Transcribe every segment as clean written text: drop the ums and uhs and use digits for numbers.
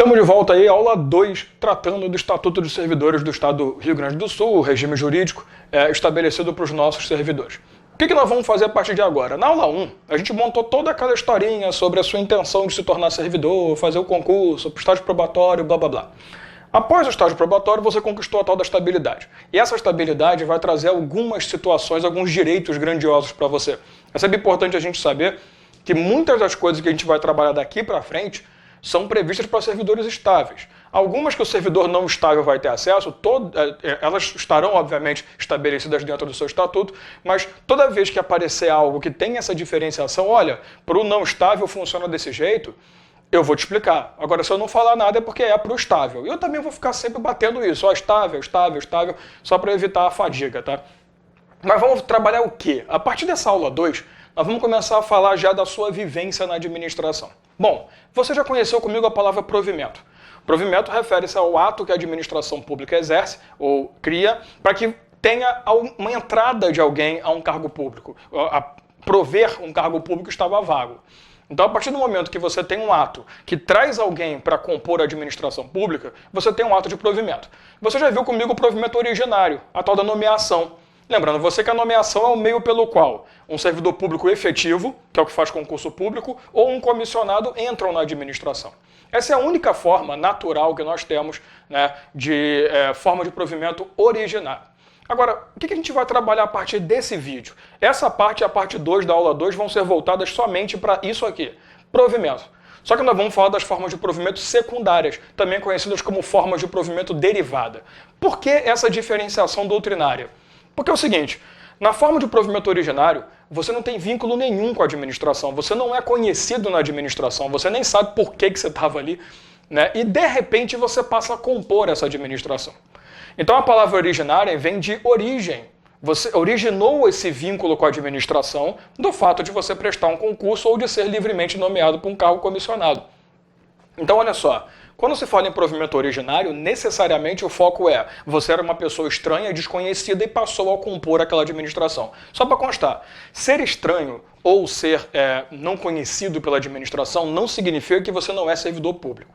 Estamos de volta aí, aula 2, tratando do Estatuto dos Servidores do Estado do Rio Grande do Sul, o regime jurídico estabelecido para os nossos servidores. O que nós vamos fazer a partir de agora? Na aula 1, a gente montou toda aquela historinha sobre a sua intenção de se tornar servidor, fazer o concurso, o estágio probatório, blá blá blá. Após o estágio probatório, você conquistou a tal da estabilidade. E essa estabilidade vai trazer algumas situações, alguns direitos grandiosos para você. É sempre importante a gente saber que muitas das coisas que a gente vai trabalhar daqui para frente são previstas para servidores estáveis. Algumas que o servidor não estável vai ter acesso, elas estarão, obviamente, estabelecidas dentro do seu estatuto, mas toda vez que aparecer algo que tem essa diferenciação, olha, para o não estável funciona desse jeito, eu vou te explicar. Agora, se eu não falar nada é porque é para o estável. E eu também vou ficar sempre batendo isso, ó, estável, estável, estável, só para evitar a fadiga, tá? Mas vamos trabalhar o quê? A partir dessa aula 2, nós vamos começar a falar já da sua vivência na administração. Bom, você já conheceu comigo a palavra provimento. Provimento refere-se ao ato que a administração pública exerce ou cria para que tenha uma entrada de alguém a um cargo público. Prover um cargo público estava vago. Então, a partir do momento que você tem um ato que traz alguém para compor a administração pública, você tem um ato de provimento. Você já viu comigo o provimento originário, a tal da nomeação. Lembrando você que a nomeação é o meio pelo qual um servidor público efetivo, que é o que faz concurso público, ou um comissionado entram na administração. Essa é a única forma natural que nós temos, né, de forma de provimento originário. Agora, o que a gente vai trabalhar a partir desse vídeo? Essa parte e a parte 2 da aula 2 vão ser voltadas somente para isso aqui, provimento. Só que nós vamos falar das formas de provimento secundárias, também conhecidas como formas de provimento derivada. Por que essa diferenciação doutrinária? Porque é o seguinte, na forma de provimento originário, você não tem vínculo nenhum com a administração, você não é conhecido na administração, você nem sabe por que você estava ali, né? E de repente você passa a compor essa administração. Então a palavra originária vem de origem. Você originou esse vínculo com a administração do fato de você prestar um concurso ou de ser livremente nomeado para um cargo comissionado. Então olha só, quando se fala em provimento originário, necessariamente o foco é você era uma pessoa estranha, desconhecida e passou a compor aquela administração. Só para constar, ser estranho ou ser não conhecido pela administração não significa que você não é servidor público.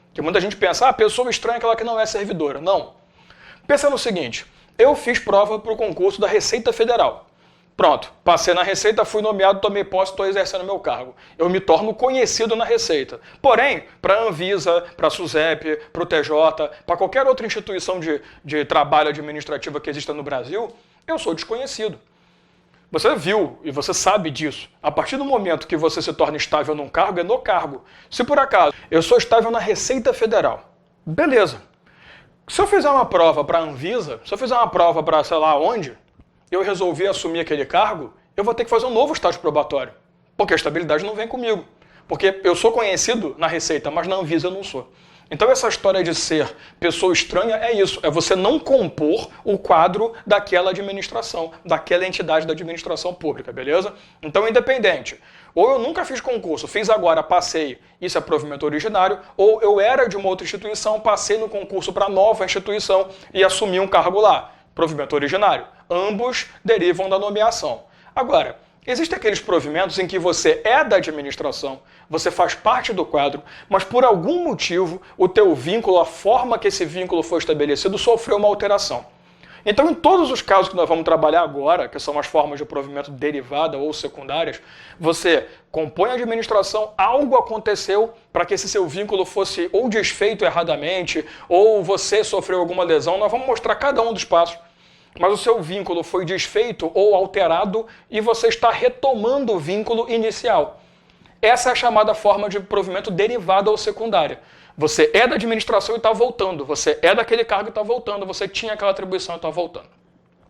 Porque muita gente pensa, a pessoa estranha é aquela que não é servidora. Não. Pensa no seguinte, eu fiz prova para o concurso da Receita Federal. Pronto, passei na Receita, fui nomeado, tomei posse, estou exercendo meu cargo. Eu me torno conhecido na Receita. Porém, para a Anvisa, para a SUSEP, para o TJ, para qualquer outra instituição de trabalho administrativa que exista no Brasil, eu sou desconhecido. Você viu e você sabe disso. A partir do momento que você se torna estável num cargo, é no cargo. Se por acaso eu sou estável na Receita Federal, beleza. Se eu fizer uma prova para a Anvisa, se eu fizer uma prova para sei lá onde, eu resolvi assumir aquele cargo, eu vou ter que fazer um novo estágio probatório. Porque a estabilidade não vem comigo. Porque eu sou conhecido na Receita, mas na Anvisa eu não sou. Então essa história de ser pessoa estranha é isso. É você não compor o quadro daquela administração, daquela entidade da administração pública, beleza? Então independente. Ou eu nunca fiz concurso, fiz agora, passei, isso é provimento originário, ou eu era de uma outra instituição, passei no concurso para nova instituição e assumi um cargo lá. Provimento originário. Ambos derivam da nomeação. Agora, existem aqueles provimentos em que você é da administração, você faz parte do quadro, mas por algum motivo o teu vínculo, a forma que esse vínculo foi estabelecido, sofreu uma alteração. Então, em todos os casos que nós vamos trabalhar agora, que são as formas de provimento derivada ou secundárias, você compõe a administração, algo aconteceu para que esse seu vínculo fosse ou desfeito erradamente, ou você sofreu alguma lesão, nós vamos mostrar cada um dos passos. Mas o seu vínculo foi desfeito ou alterado e você está retomando o vínculo inicial. Essa é a chamada forma de provimento derivada ou secundária. Você é da administração e está voltando, você é daquele cargo e está voltando, você tinha aquela atribuição e está voltando.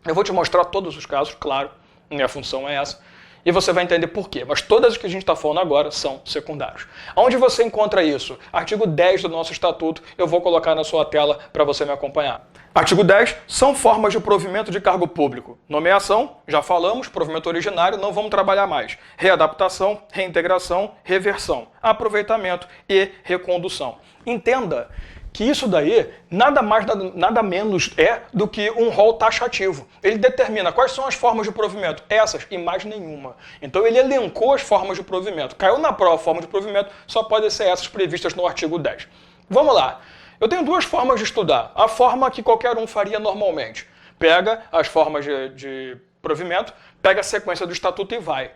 Eu vou te mostrar todos os casos, claro, minha função é essa, e você vai entender por quê. Mas todas as que a gente está falando agora são secundários. Onde você encontra isso? Artigo 10 do nosso estatuto, eu vou colocar na sua tela para você me acompanhar. Artigo 10, são formas de provimento de cargo público. Nomeação, já falamos, provimento originário, não vamos trabalhar mais. Readaptação, reintegração, reversão, aproveitamento e recondução. Entenda que isso daí nada mais, nada menos é do que um rol taxativo. Ele determina quais são as formas de provimento, essas e mais nenhuma. Então ele elencou as formas de provimento. Caiu na prova a forma de provimento, só podem ser essas previstas no artigo 10. Vamos lá. Eu tenho duas formas de estudar. A forma que qualquer um faria normalmente. Pega as formas de provimento, pega a sequência do estatuto e vai.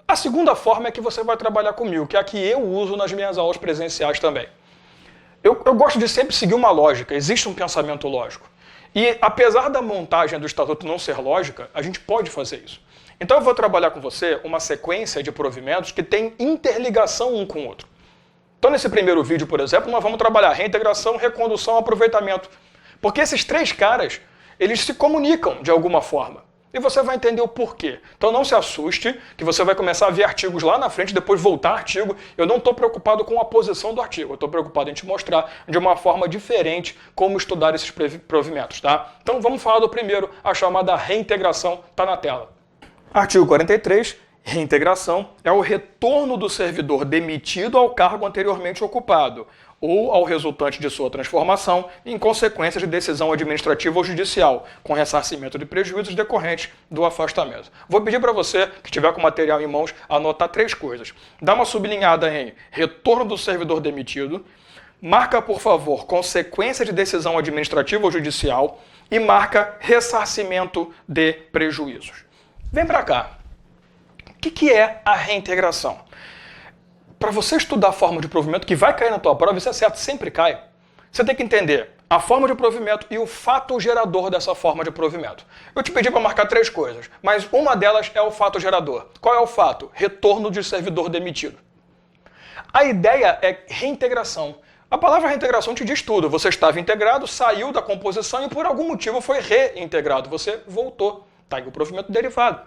A segunda forma é que você vai trabalhar comigo, que é a que eu uso nas minhas aulas presenciais também. Eu gosto de sempre seguir uma lógica, existe um pensamento lógico. E apesar da montagem do estatuto não ser lógica, a gente pode fazer isso. Então eu vou trabalhar com você uma sequência de provimentos que tem interligação um com o outro. Então nesse primeiro vídeo, por exemplo, nós vamos trabalhar reintegração, recondução, aproveitamento. Porque esses três caras, eles se comunicam de alguma forma. E você vai entender o porquê. Então não se assuste, que você vai começar a ver artigos lá na frente, depois voltar artigo. Eu não estou preocupado com a posição do artigo, eu estou preocupado em te mostrar de uma forma diferente como estudar esses provimentos, tá? Então vamos falar do primeiro, a chamada reintegração, está na tela. Artigo 43, reintegração é o retorno do servidor demitido ao cargo anteriormente ocupado, ou ao resultante de sua transformação em consequência de decisão administrativa ou judicial, com ressarcimento de prejuízos decorrentes do afastamento. Vou pedir para você, que estiver com o material em mãos, anotar três coisas. Dá uma sublinhada em retorno do servidor demitido, marca, por favor, consequência de decisão administrativa ou judicial e marca ressarcimento de prejuízos. Vem para cá. O que é a reintegração? Para você estudar a forma de provimento, que vai cair na tua prova, isso é certo, sempre cai, você tem que entender a forma de provimento e o fato gerador dessa forma de provimento. Eu te pedi para marcar três coisas, mas uma delas é o fato gerador. Qual é o fato? Retorno de servidor demitido. A ideia é reintegração. A palavra reintegração te diz tudo. Você estava integrado, saiu da composição e por algum motivo foi reintegrado. Você voltou. Está aí o provimento derivado.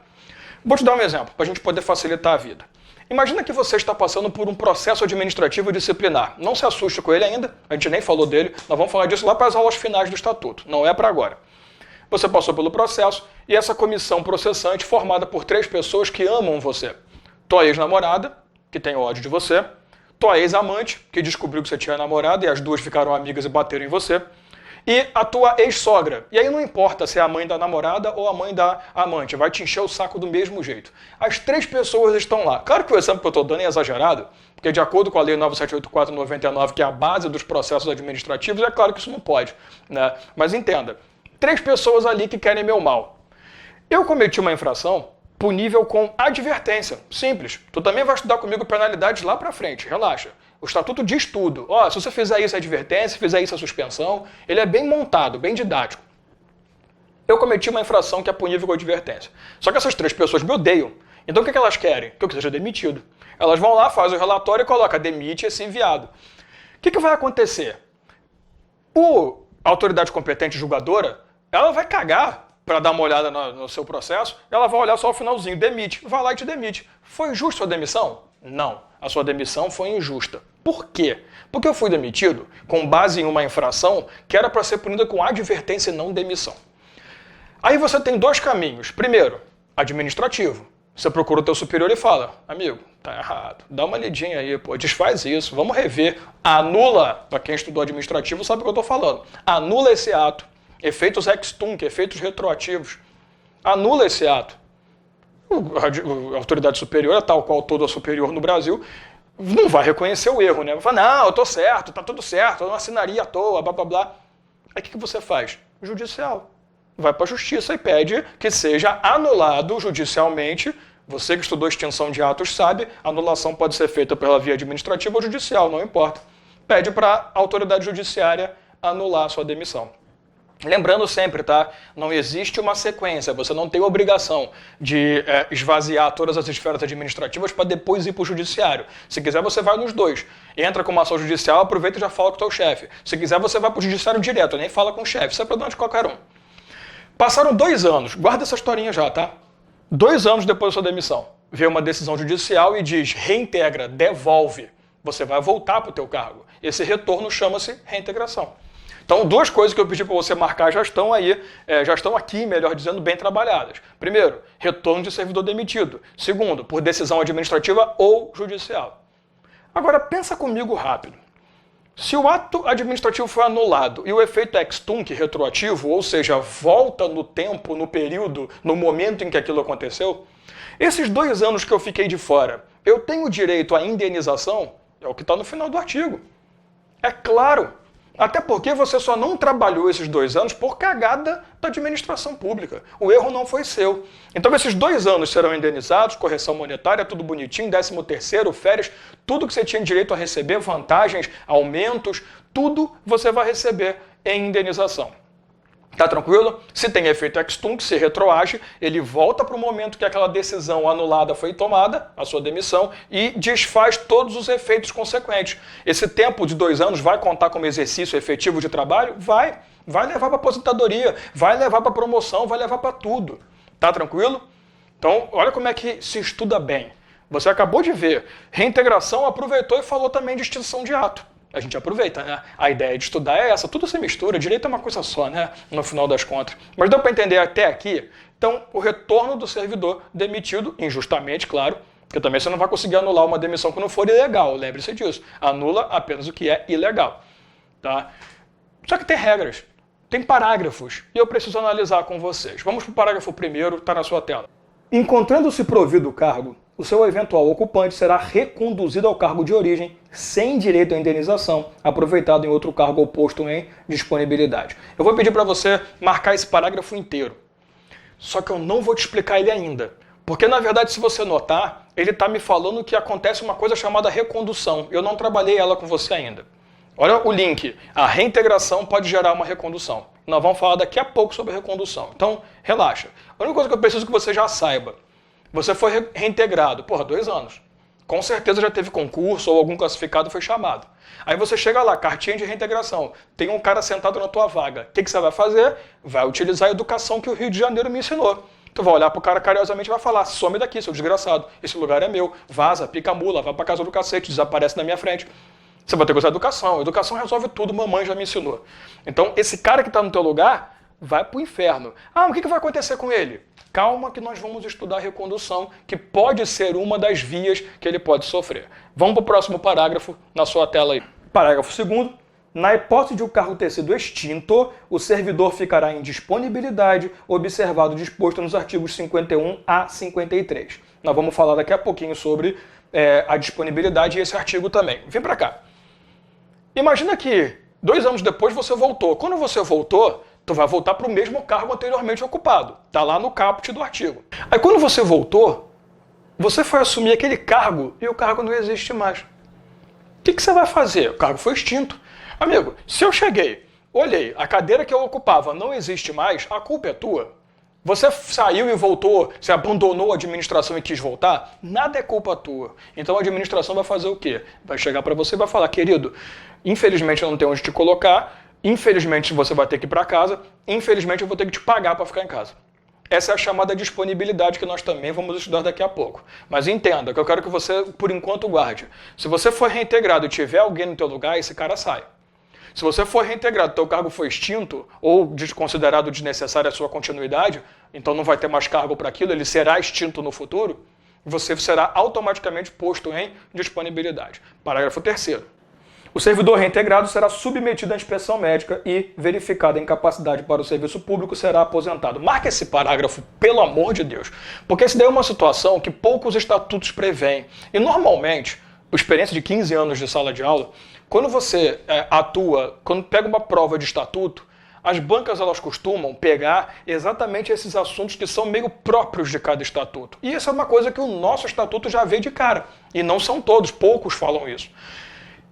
Vou te dar um exemplo, para a gente poder facilitar a vida. Imagina que você está passando por um processo administrativo disciplinar. Não se assuste com ele ainda, a gente nem falou dele, nós vamos falar disso lá para as aulas finais do Estatuto, não é para agora. Você passou pelo processo e essa comissão processante formada por três pessoas que amam você. Tua ex-namorada, que tem ódio de você, tua ex-amante, que descobriu que você tinha namorada e as duas ficaram amigas e bateram em você, e a tua ex-sogra. E aí não importa se é a mãe da namorada ou a mãe da amante, vai te encher o saco do mesmo jeito. As três pessoas estão lá. Claro que o exemplo que eu estou dando é exagerado, porque de acordo com a Lei 9784/99, que é a base dos processos administrativos, é claro que isso não pode, né? Mas entenda, três pessoas ali que querem meu mal. Eu cometi uma infração punível com advertência. Simples. Tu também vai estudar comigo penalidades lá pra frente, relaxa. O Estatuto diz tudo. Ó, se você fizer isso é advertência, se fizer isso é suspensão. Ele é bem montado, bem didático. Eu cometi uma infração que é punível com advertência. Só que essas três pessoas me odeiam. Então o que elas querem? Que eu seja demitido. Elas vão lá, fazem o relatório e colocam demite esse enviado. O que vai acontecer? A autoridade competente julgadora, ela vai cagar para dar uma olhada no seu processo, ela vai olhar só o finalzinho, demite, vai lá e te demite. Foi justa a sua demissão? Não. A sua demissão foi injusta. Por quê? Porque eu fui demitido com base em uma infração que era para ser punida com advertência e não demissão. Aí você tem dois caminhos. Primeiro, administrativo. Você procura o teu superior e fala, amigo, tá errado, dá uma lidinha aí, pô, desfaz isso, vamos rever, anula, para quem estudou administrativo sabe o que eu estou falando, anula esse ato, efeitos ex tunc, efeitos retroativos, anula esse ato. A autoridade superior, tal qual toda superior no Brasil, não vai reconhecer o erro, né? Vai falar, não, eu tô certo, tá tudo certo, eu não assinaria à toa, blá blá blá. Aí o que você faz? Judicial. Vai para a justiça e pede que seja anulado judicialmente. Você que estudou extinção de atos sabe, a anulação pode ser feita pela via administrativa ou judicial, não importa. Pede para a autoridade judiciária anular a sua demissão. Lembrando sempre, tá? Não existe uma sequência, você não tem obrigação de esvaziar todas as esferas administrativas para depois ir para o judiciário. Se quiser, você vai nos dois. Entra com uma ação judicial, aproveita e já fala com o teu chefe. Se quiser, você vai para o judiciário direto, nem fala com o chefe, isso é problema de qualquer um. Passaram 2 anos, guarda essa historinha já, tá? 2 anos depois da sua demissão, veio uma decisão judicial e diz, reintegra, devolve. Você vai voltar para o teu cargo. Esse retorno chama-se reintegração. Então, 2 coisas que eu pedi para você marcar já estão aí, já estão aqui, melhor dizendo, bem trabalhadas. Primeiro, retorno de servidor demitido. Segundo, por decisão administrativa ou judicial. Agora, pensa comigo rápido. Se o ato administrativo foi anulado e o efeito ex tunc retroativo, ou seja, volta no tempo, no período, no momento em que aquilo aconteceu, esses 2 anos que eu fiquei de fora, eu tenho direito à indenização? É o que está no final do artigo. É claro. Até porque você só não trabalhou esses 2 anos por cagada da administração pública. O erro não foi seu. Então esses 2 anos serão indenizados, correção monetária, tudo bonitinho, 13º, férias, tudo que você tinha direito a receber, vantagens, aumentos, tudo você vai receber em indenização. Tá tranquilo? Se tem efeito ex-tunc, se retroage, ele volta para o momento que aquela decisão anulada foi tomada, a sua demissão, e desfaz todos os efeitos consequentes. Esse tempo de 2 anos vai contar como exercício efetivo de trabalho? Vai. Vai levar para aposentadoria, vai levar para promoção, vai levar para tudo. Tá tranquilo? Então, olha como é que se estuda bem. Você acabou de ver. Reintegração aproveitou e falou também de extinção de ato. A gente aproveita, né? A ideia de estudar é essa, tudo se mistura, direito é uma coisa só, né? No final das contas. Mas deu para entender até aqui? Então, o retorno do servidor demitido, injustamente, claro, porque também você não vai conseguir anular uma demissão que não for ilegal, lembre-se disso. Anula apenas o que é ilegal, tá? Só que tem regras, tem parágrafos, e eu preciso analisar com vocês. Vamos para o parágrafo primeiro, está na sua tela. Encontrando-se provido o cargo, o seu eventual ocupante será reconduzido ao cargo de origem sem direito à indenização, aproveitado em outro cargo ou posto em disponibilidade. Eu vou pedir para você marcar esse parágrafo inteiro. Só que eu não vou te explicar ele ainda. Porque, na verdade, se você notar, ele está me falando que acontece uma coisa chamada recondução. Eu não trabalhei ela com você ainda. Olha o link. A reintegração pode gerar uma recondução. Nós vamos falar daqui a pouco sobre recondução. Então, relaxa. A única coisa que eu preciso que você já saiba. Você foi reintegrado. 2 anos. Com certeza já teve concurso ou algum classificado foi chamado. Aí você chega lá, cartinha de reintegração. Tem um cara sentado na tua vaga. O que você vai fazer? Vai utilizar a educação que o Rio de Janeiro me ensinou. Tu vai olhar pro cara carinhosamente e vai falar: some daqui, seu desgraçado. Esse lugar é meu. Vaza, pica a mula, vai pra casa do cacete, desaparece na minha frente. Você vai ter que usar educação. Educação resolve tudo, mamãe já me ensinou. Então, esse cara que está no teu lugar vai pro inferno. O que vai acontecer com ele? Calma que nós vamos estudar a recondução, que pode ser uma das vias que ele pode sofrer. Vamos para o próximo parágrafo na sua tela aí. Parágrafo 2º. Na hipótese de o cargo ter sido extinto, o servidor ficará em disponibilidade, observado o disposto nos artigos 51 a 53. Nós vamos falar daqui a pouquinho sobre a disponibilidade e esse artigo também. Vem para cá. Imagina que 2 anos depois você voltou. Quando você voltou, tu vai voltar para o mesmo cargo anteriormente ocupado. Está lá no caput do artigo. Aí quando você voltou, você foi assumir aquele cargo e o cargo não existe mais. O que você vai fazer? O cargo foi extinto. Amigo, se eu cheguei, olhei, a cadeira que eu ocupava não existe mais, a culpa é tua. Você saiu e voltou, você abandonou a administração e quis voltar, nada é culpa tua. Então a administração vai fazer o quê? Vai chegar para você e vai falar: querido, infelizmente eu não tenho onde te colocar, infelizmente você vai ter que ir para casa, infelizmente eu vou ter que te pagar para ficar em casa. Essa é a chamada disponibilidade que nós também vamos estudar daqui a pouco. Mas entenda que eu quero que você, por enquanto, guarde. Se você for reintegrado e tiver alguém no teu lugar, esse cara sai. Se você for reintegrado, teu cargo foi extinto ou considerado desnecessária a sua continuidade, então não vai ter mais cargo para aquilo, ele será extinto no futuro, você será automaticamente posto em disponibilidade. Parágrafo 3º. O servidor reintegrado será submetido à inspeção médica e, verificada a incapacidade para o serviço público, será aposentado. Marca esse parágrafo, pelo amor de Deus, porque isso daí é uma situação que poucos estatutos prevêem. E normalmente, por experiência de 15 anos de sala de aula, quando você atua, quando pega uma prova de estatuto, as bancas elas costumam pegar exatamente esses assuntos que são meio próprios de cada estatuto. E isso é uma coisa que o nosso estatuto já vê de cara. E não são todos, poucos falam isso.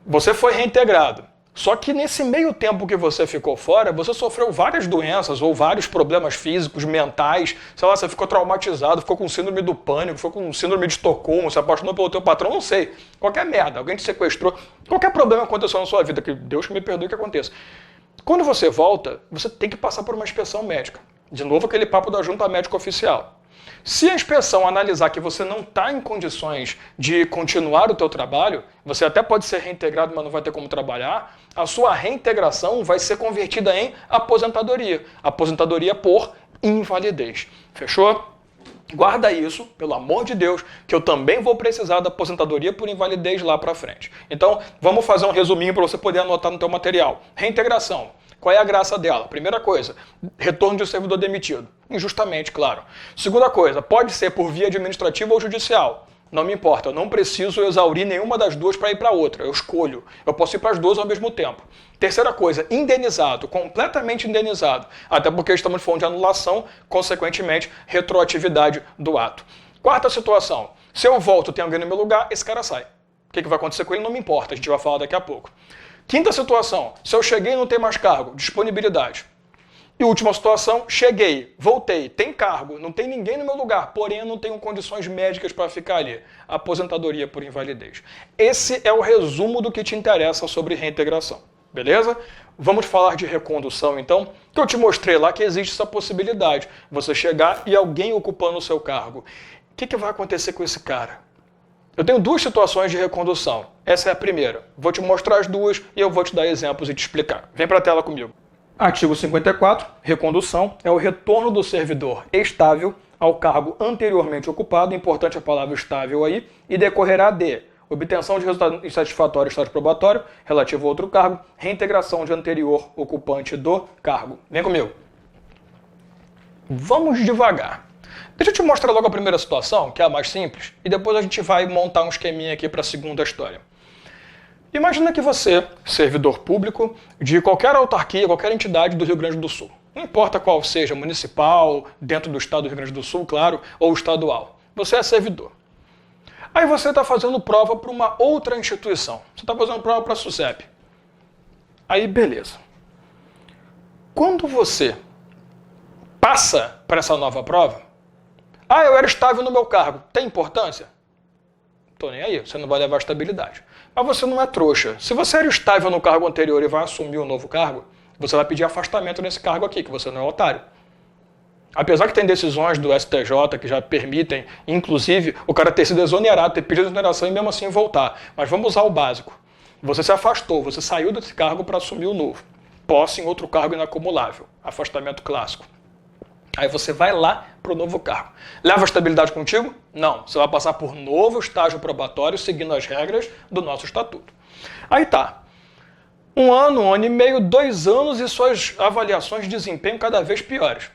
Você foi reintegrado. Só que nesse meio tempo que você ficou fora, você sofreu várias doenças ou vários problemas físicos, mentais. Sei lá, você ficou traumatizado, ficou com síndrome do pânico, ficou com síndrome de Estocolmo, se apaixonou pelo teu patrão, não sei. Qualquer merda, alguém te sequestrou. Qualquer problema aconteceu na sua vida, que Deus me perdoe que aconteça. Quando você volta, você tem que passar por uma inspeção médica. De novo, aquele papo da junta médica oficial. Se a inspeção analisar que você não está em condições de continuar o teu trabalho, você até pode ser reintegrado, mas não vai ter como trabalhar, a sua reintegração vai ser convertida em aposentadoria. Aposentadoria por invalidez. Fechou? Guarda isso, pelo amor de Deus, que eu também vou precisar da aposentadoria por invalidez lá para frente. Então, vamos fazer um resuminho para você poder anotar no teu material. Reintegração. Qual é a graça dela? Primeira coisa, retorno de um servidor demitido. Injustamente, claro. Segunda coisa, pode ser por via administrativa ou judicial. Não me importa, eu não preciso exaurir nenhuma das duas para ir para outra, eu escolho. Eu posso ir para as duas ao mesmo tempo. Terceira coisa, indenizado, completamente indenizado. Até porque estamos falando de anulação, consequentemente, retroatividade do ato. Quarta situação, se eu volto, tem alguém no meu lugar, esse cara sai. O que vai acontecer com ele não me importa, a gente vai falar daqui a pouco. Quinta situação, se eu cheguei e não tem mais cargo, disponibilidade. E última situação, cheguei, voltei, tem cargo, não tem ninguém no meu lugar, porém eu não tenho condições médicas para ficar ali. Aposentadoria por invalidez. Esse é o resumo do que te interessa sobre reintegração, beleza? Vamos falar de recondução então, que eu te mostrei lá que existe essa possibilidade. Você chegar e alguém ocupando o seu cargo. O que vai acontecer com esse cara? Eu tenho duas situações de recondução. Essa é a primeira. Vou te mostrar as duas e eu vou te dar exemplos e te explicar. Vem para a tela comigo. Artigo 54, recondução, é o retorno do servidor estável ao cargo anteriormente ocupado, importante a palavra estável aí, e decorrerá de obtenção de resultado insatisfatório em estágio probatório relativo a outro cargo, reintegração de anterior ocupante do cargo. Vem comigo. Vamos devagar. Deixa eu te mostrar logo a primeira situação, que é a mais simples, e depois a gente vai montar um esqueminha aqui para a segunda história. Imagina que você, servidor público de qualquer autarquia, qualquer entidade do Rio Grande do Sul, não importa qual seja, municipal, dentro do estado do Rio Grande do Sul, claro, ou estadual, você é servidor. Aí você está fazendo prova para uma outra instituição, você está fazendo prova para a SUSEP. Aí beleza. Quando você passa para essa nova prova, eu era estável no meu cargo, tem importância? Tô nem aí, você não vai levar estabilidade. Mas você não é trouxa. Se você era estável no cargo anterior e vai assumir um novo cargo, você vai pedir afastamento nesse cargo aqui, que você não é otário. Apesar que tem decisões do STJ que já permitem, inclusive, o cara ter sido exonerado, ter pedido exoneração e mesmo assim voltar. Mas vamos usar o básico. Você se afastou, você saiu desse cargo para assumir o novo. Posse em outro cargo inacumulável. Afastamento clássico. Aí você vai lá para o novo cargo. Leva a estabilidade contigo? Não. Você vai passar por novo estágio probatório, seguindo as regras do nosso estatuto. Aí tá. 1 ano, 1 ano e meio, 2 anos e suas avaliações de desempenho cada vez piores.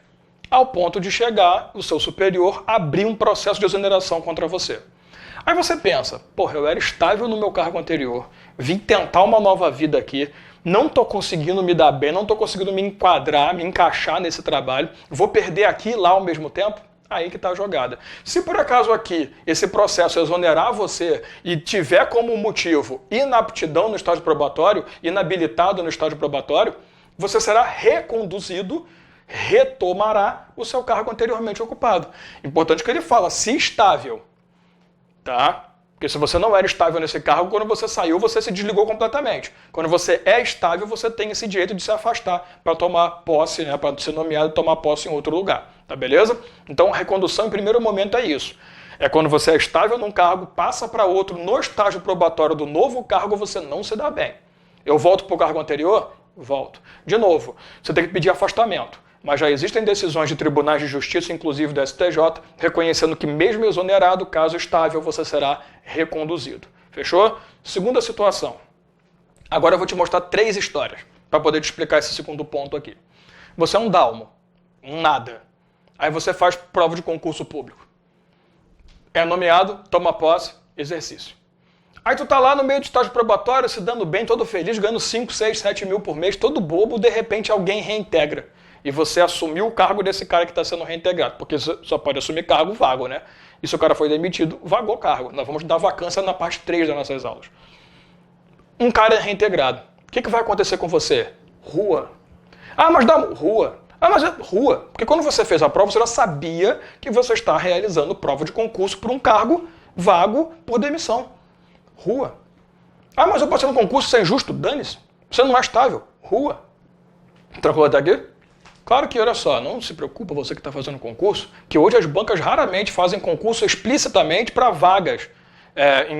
Ao ponto de chegar o seu superior abrir um processo de exoneração contra você. Aí você pensa, porra, eu era estável no meu cargo anterior, vim tentar uma nova vida aqui, não estou conseguindo me dar bem, não estou conseguindo me enquadrar, me encaixar nesse trabalho, vou perder aqui e lá ao mesmo tempo? Aí que está a jogada. Se por acaso aqui esse processo exonerar você e tiver como motivo inaptidão no estágio probatório, inabilitado no estágio probatório, você será reconduzido, retomará o seu cargo anteriormente ocupado. Importante que ele fala, se estável, tá? Porque se você não era estável nesse cargo, quando você saiu, você se desligou completamente. Quando você é estável, você tem esse direito de se afastar para tomar posse, né, para ser nomeado e tomar posse em outro lugar. Tá beleza? Então, a recondução, em primeiro momento, é isso. É quando você é estável num cargo, passa para outro, no estágio probatório do novo cargo, você não se dá bem. Eu volto para o cargo anterior? Volto. De novo, você tem que pedir afastamento. Mas já existem decisões de tribunais de justiça, inclusive do STJ, reconhecendo que mesmo exonerado, caso estável, você será reconduzido. Fechou? Segunda situação. Agora eu vou te mostrar 3 histórias, para poder te explicar esse segundo ponto aqui. Você é um dalmo, um nada. Aí você faz prova de concurso público. É nomeado, toma posse, exercício. Aí tu tá lá no meio do estágio probatório, se dando bem, todo feliz, ganhando 5, 6, 7 mil por mês, todo bobo, de repente alguém reintegra. E você assumiu o cargo desse cara que está sendo reintegrado, porque você só pode assumir cargo vago, né? E se o cara foi demitido, vagou cargo. Nós vamos dar vacância na parte 3 das nossas aulas. Um cara é reintegrado. O que vai acontecer com você? Rua. Mas dá rua. Mas é rua. Porque quando você fez a prova, você já sabia que você está realizando prova de concurso por um cargo vago por demissão. Rua. Mas eu passei no concurso, isso é injusto? Dane-se. Você não é estável. Rua. Tranquilo até aqui? Claro que, olha só, não se preocupa você que está fazendo concurso, que hoje as bancas raramente fazem concurso explicitamente para vagas,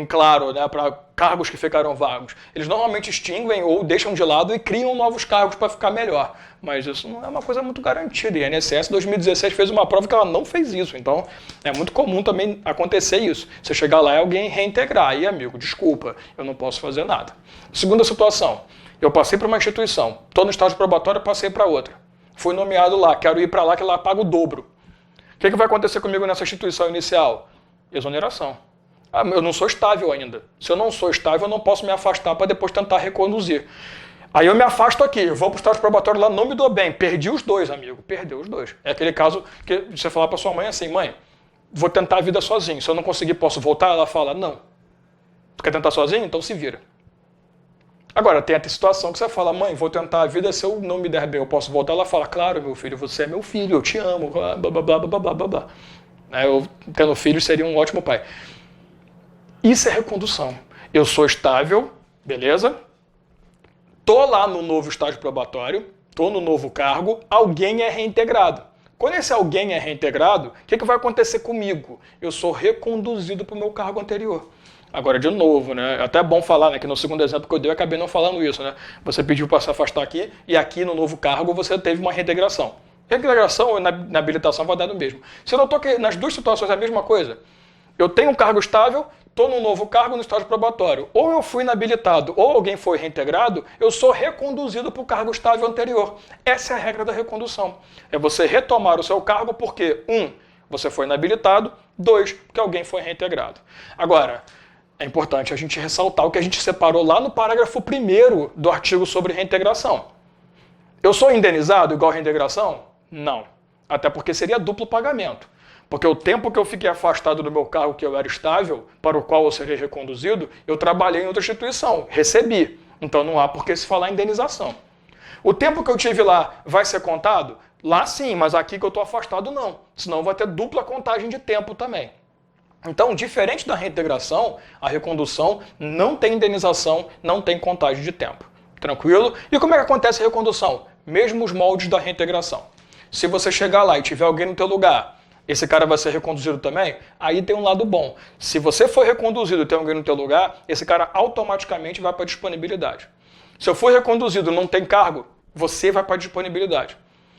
claro, né, para cargos que ficaram vagos. Eles normalmente extinguem ou deixam de lado e criam novos cargos para ficar melhor. Mas isso não é uma coisa muito garantida. E a INSS 2016 fez uma prova que ela não fez isso. Então, é muito comum também acontecer isso. Você chegar lá e alguém reintegrar. Aí, amigo, desculpa, eu não posso fazer nada. Segunda situação, eu passei para uma instituição, estou no estágio probatório, passei para outra. Fui nomeado lá, quero ir para lá que lá paga o dobro. O que vai acontecer comigo nessa instituição inicial? Exoneração. Ah, eu não sou estável ainda. Se eu não sou estável, eu não posso me afastar para depois tentar reconduzir. Aí eu me afasto aqui, vou para o estágio probatório lá, não me dou bem. Perdi os dois, amigo. Perdeu os dois. É aquele caso que você falar para sua mãe assim, mãe, vou tentar a vida sozinho. Se eu não conseguir, posso voltar? Ela fala, não. Tu quer tentar sozinho? Então se vira. Agora, tem a situação que você fala, mãe, vou tentar a vida, se eu não me der bem, eu posso voltar? Ela fala, claro, meu filho, você é meu filho, eu te amo, blá, blá, blá, blá, blá, blá, blá. Eu, tendo filho, seria um ótimo pai. Isso é recondução. Eu sou estável, beleza? Tô lá no novo estágio probatório, tô no novo cargo, alguém é reintegrado. Quando esse alguém é reintegrado, o que vai acontecer comigo? Eu sou reconduzido para o meu cargo anterior. Agora, de novo, né? É até bom falar, né? Que no segundo exemplo que eu dei, eu acabei não falando isso, né? Você pediu para se afastar aqui, e aqui no novo cargo você teve uma reintegração. Reintegração na habilitação vai dar no mesmo. Você notou que nas duas situações é a mesma coisa? Eu tenho um cargo estável, estou num novo cargo no estágio probatório. Ou eu fui inabilitado, ou alguém foi reintegrado, eu sou reconduzido para o cargo estável anterior. Essa é a regra da recondução. É você retomar o seu cargo porque, 1, você foi inabilitado, 2, porque alguém foi reintegrado. Agora, é importante a gente ressaltar o que a gente separou lá no parágrafo 1º do artigo sobre reintegração. Eu sou indenizado igual reintegração? Não. Até porque seria duplo pagamento. Porque o tempo que eu fiquei afastado do meu cargo que eu era estável, para o qual eu serei reconduzido, eu trabalhei em outra instituição, recebi. Então não há por que se falar indenização. O tempo que eu tive lá vai ser contado? Lá sim, mas aqui que eu estou afastado não. Senão vai ter dupla contagem de tempo também. Então, diferente da reintegração, a recondução não tem indenização, não tem contagem de tempo. Tranquilo? E como é que acontece a recondução? Mesmos moldes da reintegração. Se você chegar lá e tiver alguém no teu lugar, esse cara vai ser reconduzido também? Aí tem um lado bom. Se você for reconduzido e tem alguém no teu lugar, esse cara automaticamente vai para a disponibilidade. Se eu for reconduzido e não tem cargo, você vai para a disponibilidade.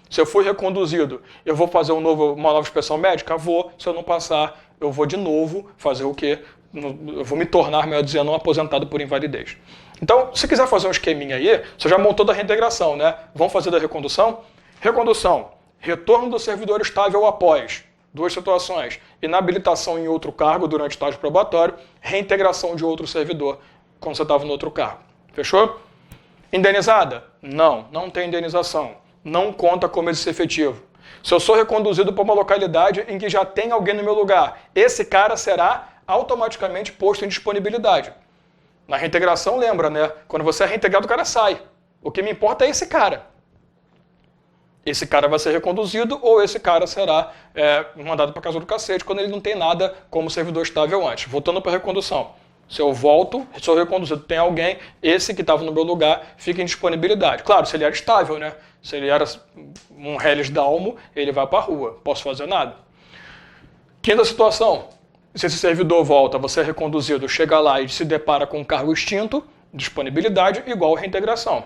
Se eu for reconduzido, eu vou fazer uma nova inspeção médica? Vou. Se eu não passar, eu vou de novo fazer o quê? Eu vou me tornar, melhor dizendo, um aposentado por invalidez. Então, se quiser fazer um esqueminha aí, você já montou da reintegração, né? Vamos fazer da recondução? Recondução. Retorno do servidor estável após. Duas situações. Inabilitação em outro cargo durante o estágio probatório. Reintegração de outro servidor quando você estava no outro cargo. Fechou? Indenizada? Não, não tem indenização. Não conta como exercício efetivo. Se eu sou reconduzido para uma localidade em que já tem alguém no meu lugar, esse cara será automaticamente posto em disponibilidade. Na reintegração, lembra, né? Quando você é reintegrado, o cara sai. O que me importa é esse cara. Esse cara vai ser reconduzido ou esse cara será mandado para casa do cacete quando ele não tem nada como servidor estável antes. Voltando para a recondução. Se eu volto, sou reconduzido, tem alguém, esse que estava no meu lugar fica em disponibilidade. Claro, se ele era estável, né? Se ele era um Reles Dalmo, ele vai para a rua. Posso fazer nada. Quinta situação. Se esse servidor volta, você é reconduzido, chega lá e se depara com um cargo extinto, disponibilidade igual reintegração.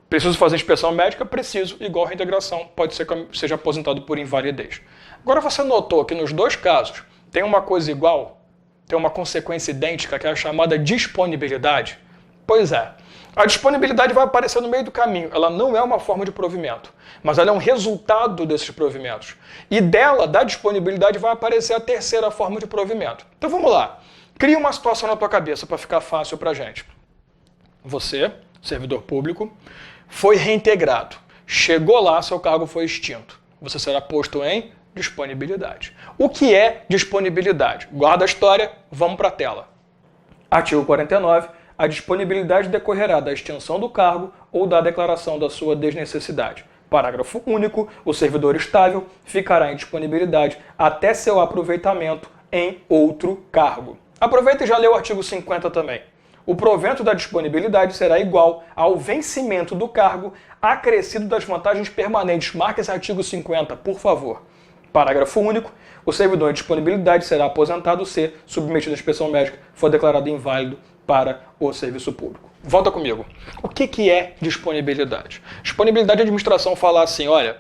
Preciso fazer inspeção médica? Preciso, igual reintegração. Pode ser que seja aposentado por invalidez. Agora você notou que nos dois casos tem uma coisa igual, tem uma consequência idêntica, que é a chamada disponibilidade? Pois é. A disponibilidade vai aparecer no meio do caminho. Ela não é uma forma de provimento, mas ela é um resultado desses provimentos. E dela, da disponibilidade, vai aparecer a terceira forma de provimento. Então vamos lá. Cria uma situação na tua cabeça para ficar fácil para a gente. Você, servidor público, foi reintegrado. Chegou lá, seu cargo foi extinto. Você será posto em disponibilidade. O que é disponibilidade? Guarda a história, vamos para a tela. Artigo 49. A disponibilidade decorrerá da extinção do cargo ou da declaração da sua desnecessidade. Parágrafo único. O servidor estável ficará em disponibilidade até seu aproveitamento em outro cargo. Aproveita e já lê o artigo 50 também. O provento da disponibilidade será igual ao vencimento do cargo acrescido das vantagens permanentes. Marque esse artigo 50, por favor. Parágrafo único. O servidor em disponibilidade será aposentado se, submetido à inspeção médica, for declarado inválido para o serviço público. Volta comigo. O que é disponibilidade? Disponibilidade, a administração fala assim, olha,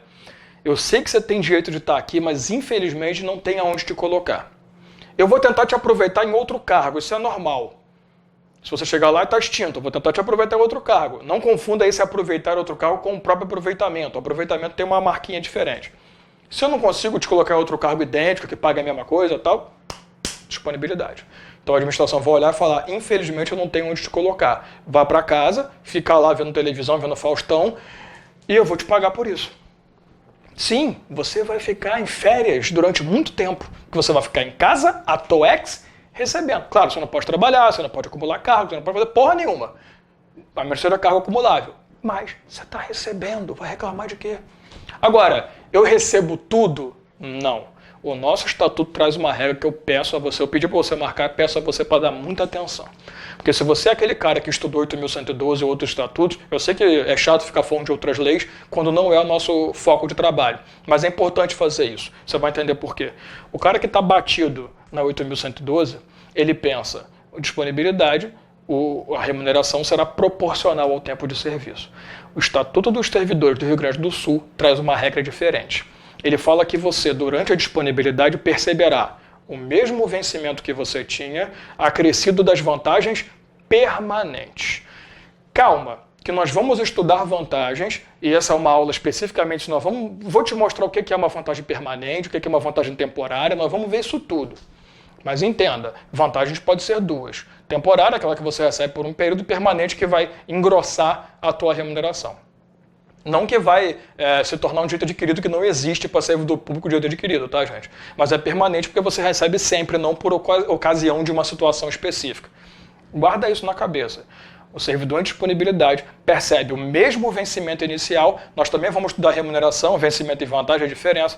eu sei que você tem direito de estar aqui, mas infelizmente não tem aonde te colocar. Eu vou tentar te aproveitar em outro cargo, isso é normal. Se você chegar lá e está extinto, eu vou tentar te aproveitar em outro cargo. Não confunda esse aproveitar outro cargo com o próprio aproveitamento. O aproveitamento tem uma marquinha diferente. Se eu não consigo te colocar em outro cargo idêntico, que paga a mesma coisa e tal, disponibilidade. Então a administração vai olhar e falar, infelizmente eu não tenho onde te colocar. Vá para casa, fica lá vendo televisão, vendo Faustão, e eu vou te pagar por isso. Sim, você vai ficar em férias durante muito tempo, porque você vai ficar em casa, à toex, recebendo. Claro, você não pode trabalhar, você não pode acumular cargo, você não pode fazer porra nenhuma. A mercê da cargo acumulável. Mas você está recebendo, vai reclamar de quê? Agora, eu recebo tudo? Não. O nosso estatuto traz uma regra que eu peço a você, eu pedi para você marcar, peço a você para dar muita atenção. Porque se você é aquele cara que estudou 8.112 ou outros estatutos, eu sei que é chato ficar falando de outras leis quando não é o nosso foco de trabalho. Mas é importante fazer isso. Você vai entender por quê. O cara que está batido na 8.112, ele pensa, disponibilidade, a remuneração será proporcional ao tempo de serviço. O Estatuto dos Servidores do Rio Grande do Sul traz uma regra diferente. Ele fala que você, durante a disponibilidade, perceberá o mesmo vencimento que você tinha, acrescido das vantagens permanentes. Calma, que nós vamos estudar vantagens, e essa é uma aula especificamente, vou te mostrar o que é uma vantagem permanente, o que é uma vantagem temporária, nós vamos ver isso tudo. Mas entenda, vantagens podem ser duas. Temporária, aquela que você recebe por um período, permanente, que vai engrossar a tua remuneração. Não que vai se tornar um direito adquirido que não existe para servidor público direito adquirido, tá, gente? Mas é permanente porque você recebe sempre, não por ocasião de uma situação específica. Guarda isso na cabeça. O servidor em disponibilidade percebe o mesmo vencimento inicial, nós também vamos estudar remuneração, vencimento e vantagem, a diferença,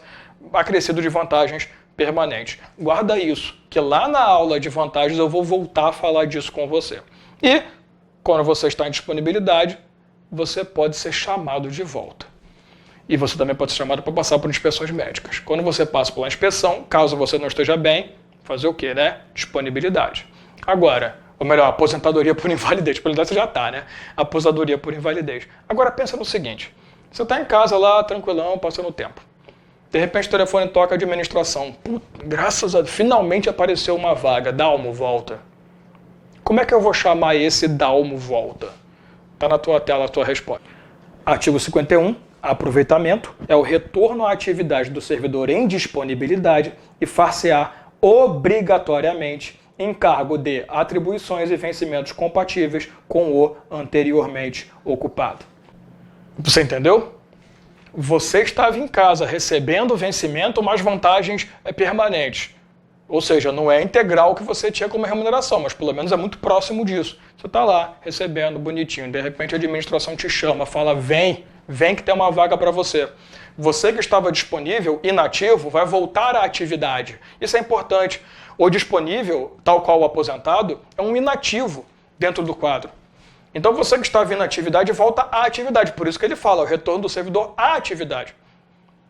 acrescido de vantagens permanentes. Guarda isso, que lá na aula de vantagens eu vou voltar a falar disso com você. E, quando você está em disponibilidade, você pode ser chamado de volta. E você também pode ser chamado para passar por inspeções médicas. Quando você passa pela inspeção, caso você não esteja bem, fazer o quê, né? Disponibilidade. Agora, ou melhor, aposentadoria por invalidez. Disponibilidade você já está, né? Aposentadoria por invalidez. Agora pensa no seguinte, você está em casa lá, tranquilão, passando o tempo. De repente o telefone toca a administração. Puta, graças a Deus, finalmente apareceu uma vaga, Dalmo, volta. Como é que eu vou chamar esse Dalmo, volta? Está na tua tela a tua resposta. Artigo 51, aproveitamento, é o retorno à atividade do servidor em disponibilidade e far-se-á obrigatoriamente em cargo de atribuições e vencimentos compatíveis com o anteriormente ocupado. Você entendeu? Você estava em casa recebendo vencimento, mas vantagens permanentes. Ou seja, não é integral o que você tinha como remuneração, mas pelo menos é muito próximo disso. Você está lá, recebendo, bonitinho, de repente a administração te chama, fala, vem que tem uma vaga para você. Você que estava disponível, inativo, vai voltar à atividade. Isso é importante. O disponível, tal qual o aposentado, é um inativo dentro do quadro. Então você que estava em atividade, volta à atividade. Por isso que ele fala, o retorno do servidor à atividade.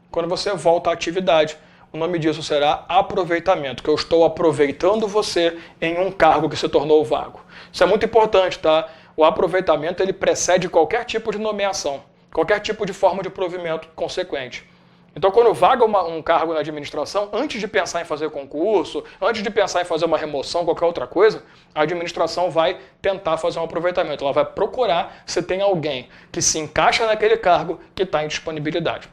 Quando você volta à atividade, o nome disso será aproveitamento, que eu estou aproveitando você em um cargo que se tornou vago. Isso é muito importante, tá? O aproveitamento ele precede qualquer tipo de nomeação, qualquer tipo de forma de provimento consequente. Então, quando vaga um cargo na administração, antes de pensar em fazer concurso, antes de pensar em fazer uma remoção, qualquer outra coisa, a administração vai tentar fazer um aproveitamento. Ela vai procurar se tem alguém que se encaixa naquele cargo que está em disponibilidade.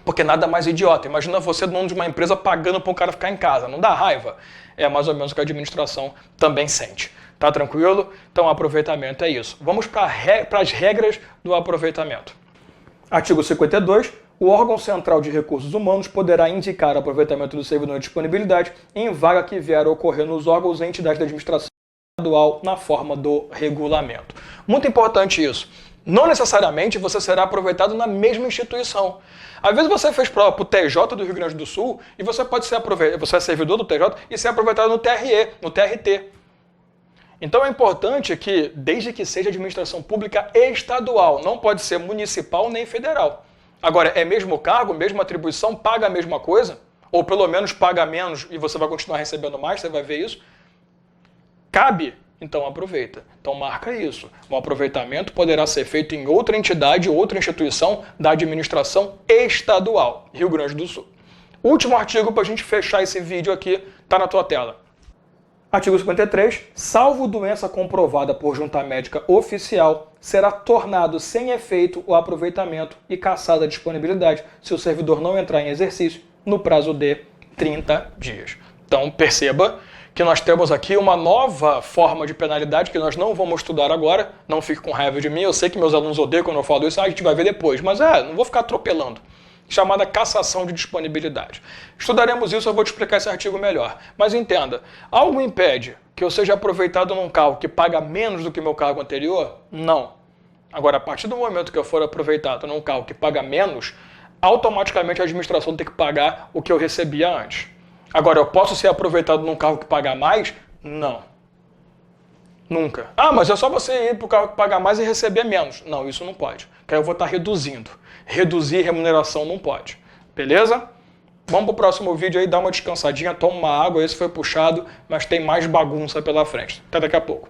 Porque nada mais idiota. Imagina você dono de uma empresa pagando para um cara ficar em casa. Não dá raiva? É mais ou menos o que a administração também sente. Tá tranquilo? Então, aproveitamento é isso. Vamos para as regras do aproveitamento. Artigo 52. O órgão central de recursos humanos poderá indicar o aproveitamento do servidor em disponibilidade em vaga que vier a ocorrer nos órgãos e entidades da administração estadual na forma do regulamento. Muito importante isso. Não necessariamente você será aproveitado na mesma instituição. Às vezes você fez prova para o TJ do Rio Grande do Sul e você pode ser você é servidor do TJ e ser aproveitado no TRE, no TRT. Então é importante que, desde que seja administração pública estadual, não pode ser municipal nem federal. Agora, é mesmo cargo, mesma atribuição, paga a mesma coisa? Ou pelo menos paga menos e você vai continuar recebendo mais, você vai ver isso? Cabe? Então aproveita. Então marca isso. O aproveitamento poderá ser feito em outra entidade, outra instituição da administração estadual, Rio Grande do Sul. Último artigo para a gente fechar esse vídeo aqui, está na tua tela. Artigo 53. Salvo doença comprovada por junta médica oficial, será tornado sem efeito o aproveitamento e cassada a disponibilidade se o servidor não entrar em exercício no prazo de 30 dias. Então perceba que nós temos aqui uma nova forma de penalidade que nós não vamos estudar agora. Não fique com raiva de mim, eu sei que meus alunos odeiam quando eu falo isso, a gente vai ver depois, mas não vou ficar atropelando. Chamada cassação de disponibilidade. Estudaremos isso, eu vou te explicar esse artigo melhor. Mas entenda, algo impede que eu seja aproveitado num cargo que paga menos do que meu cargo anterior? Não. Agora, a partir do momento que eu for aproveitado num cargo que paga menos, automaticamente a administração tem que pagar o que eu recebia antes. Agora, eu posso ser aproveitado num cargo que paga mais? Não. Nunca. Ah, mas é só você ir para o cargo que paga mais e receber menos. Não, isso não pode. Porque aí eu vou estar reduzindo. Reduzir remuneração não pode. Beleza? Vamos para o próximo vídeo aí, dá uma descansadinha, toma uma água. Esse foi puxado, mas tem mais bagunça pela frente. Até daqui a pouco.